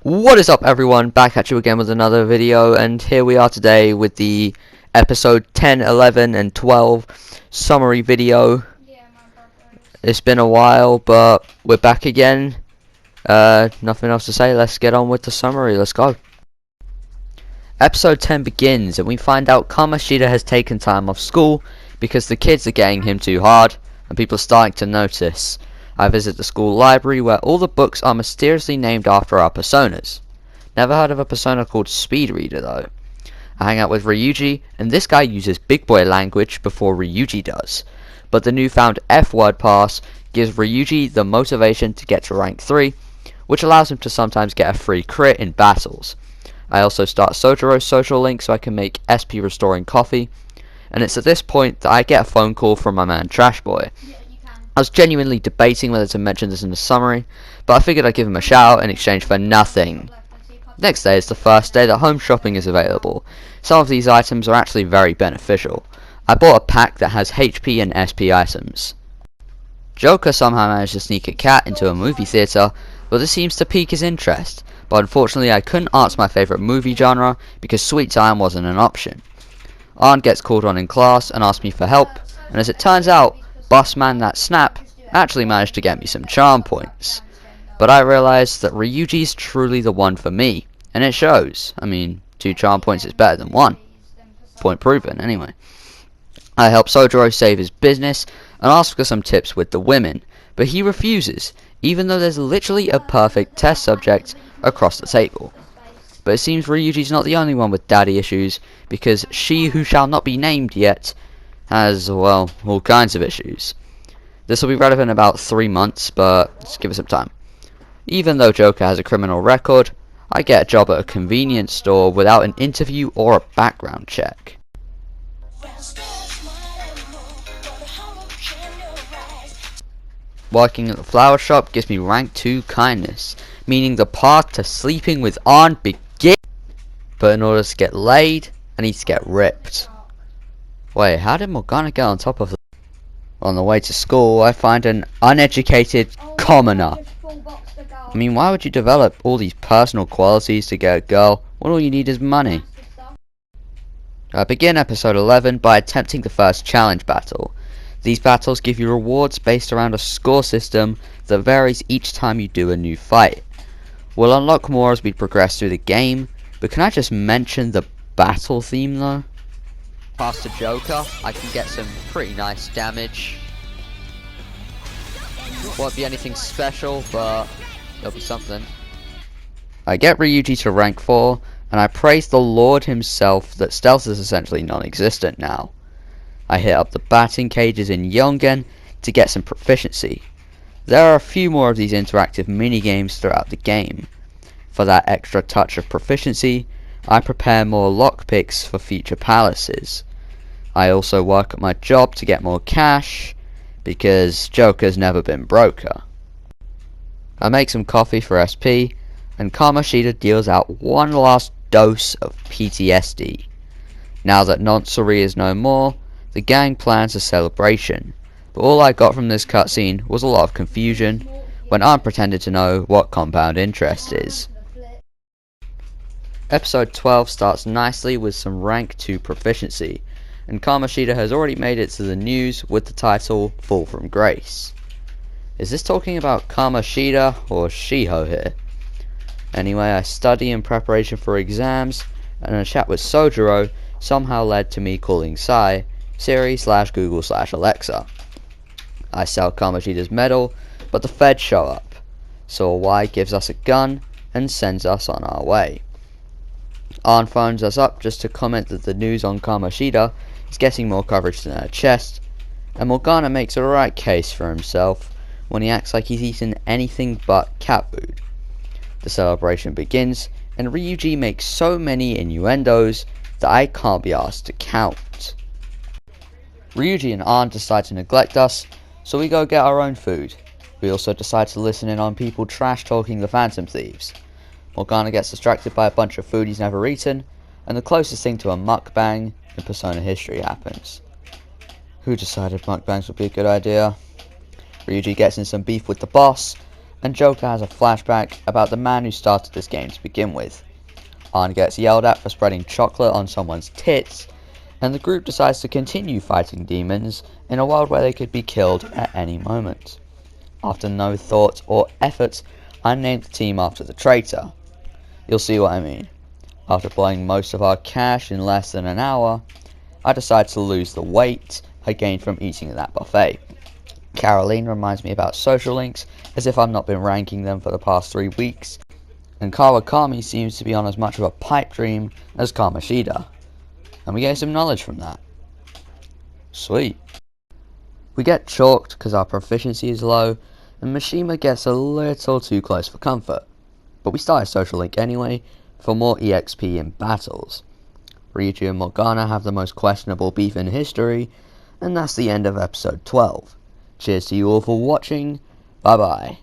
What is up, everyone? Back at you again with another video, and here we are today with the episode 10, 11, and 12 summary video. It's been a while, but we're back again. Nothing else to say. Let's get on with the summary. Let's go. Episode 10 begins, and we find out Kamoshida has taken time off school because the kids are getting him too hard, and people are starting to notice. I visit the school library where all the books are mysteriously named after our personas. Never heard of a persona called Speed Reader though. I hang out with Ryuji, and this guy uses big boy language before Ryuji does. But the newfound F-word pass gives Ryuji the motivation to get to rank 3, which allows him to sometimes get a free crit in battles. I also start Sojiro's social link so I can make SP restoring coffee, and it's at this point that I get a phone call from my man Trash Boy. I was genuinely debating whether to mention this in the summary, but I figured I'd give him a shout in exchange for nothing. Next day is the first day that home shopping is available. Some of these items are actually very beneficial. I bought a pack that has HP and SP items. Joker somehow managed to sneak a cat into a movie theatre, but this seems to pique his interest, but unfortunately I couldn't answer my favourite movie genre because sweet time wasn't an option. Arn gets called on in class and asks me for help, and as it turns out, Bossman that Snap actually managed to get me some charm points. But I realised that Ryuji's truly the one for me, and it shows. I mean, 2 charm points is better than 1. Point proven, anyway. I help Sojiro save his business and ask for some tips with the women, but he refuses, even though there's literally a perfect test subject across the table. But it seems Ryuji's not the only one with daddy issues, because she who shall not be named yet has, well, all kinds of issues. This will be relevant in about 3 months, but just give it some time. Even though Joker has a criminal record, I get a job at a convenience store without an interview or a background check. Working at the flower shop gives me rank 2 kindness, meaning the path to sleeping with Arn begins. But in order to get laid, I need to get ripped. Wait, how did Morgana get on top of that? On the way to school, I find an uneducated commoner. I mean, why would you develop all these personal qualities to get a girl when all you need is money? I begin episode 11 by attempting the first challenge battle. These battles give you rewards based around a score system that varies each time you do a new fight. We'll unlock more as we progress through the game, but can I just mention the battle theme though? Past the Joker, I can get some pretty nice damage. Won't be anything special, but it'll be something. I get Ryuji to rank 4, and I praise the Lord himself that stealth is essentially non-existent now. I hit up the batting cages in Yongen to get some proficiency. There are a few more of these interactive mini-games throughout the game. For that extra touch of proficiency, I prepare more lockpicks for future palaces. I also work at my job to get more cash, because Joker's never been broker. I make some coffee for SP, and Kamoshida deals out one last dose of PTSD. Now that Nonsori is no more, the gang plans a celebration, but all I got from this cutscene was a lot of confusion when Arn pretended to know what compound interest is. Episode 12 starts nicely with some rank 2 proficiency, and Kamoshida has already made it to the news with the title Fall from Grace. Is this talking about Kamoshida or Shiho here? Anyway, I study in preparation for exams, and a chat with Sojiro somehow led to me calling Sai Siri/Google/Alexa. I sell Kamoshida's medal, but the feds show up, so a Y gives us a gun and sends us on our way. Arn phones us up just to comment that the news on Kamoshida is getting more coverage than her chest, and Morgana makes a right case for himself when he acts like he's eaten anything but cat food. The celebration begins, and Ryuji makes so many innuendos that I can't be asked to count. Ryuji and Arn decide to neglect us, so we go get our own food. We also decide to listen in on people trash talking the Phantom Thieves. Morgana gets distracted by a bunch of food he's never eaten, and the closest thing to a mukbang in Persona history happens. Who decided mukbangs would be a good idea? Ryuji gets in some beef with the boss, and Joker has a flashback about the man who started this game to begin with. Arn gets yelled at for spreading chocolate on someone's tits, and the group decides to continue fighting demons in a world where they could be killed at any moment. After no thought or effort, I named the team after the traitor. You'll see what I mean. After blowing most of our cash in less than an hour, I decided to lose the weight I gained from eating at that buffet. Caroline reminds me about social links as if I've not been ranking them for the past 3 weeks, and Kawakami seems to be on as much of a pipe dream as Kamoshida, and we gain some knowledge from that. Sweet. We get chalked because our proficiency is low, and Mishima gets a little too close for comfort, but we start a social link anyway for more EXP in battles. Ryuji and Morgana have the most questionable beef in history, and that's the end of episode 12. Cheers to you all for watching, bye bye.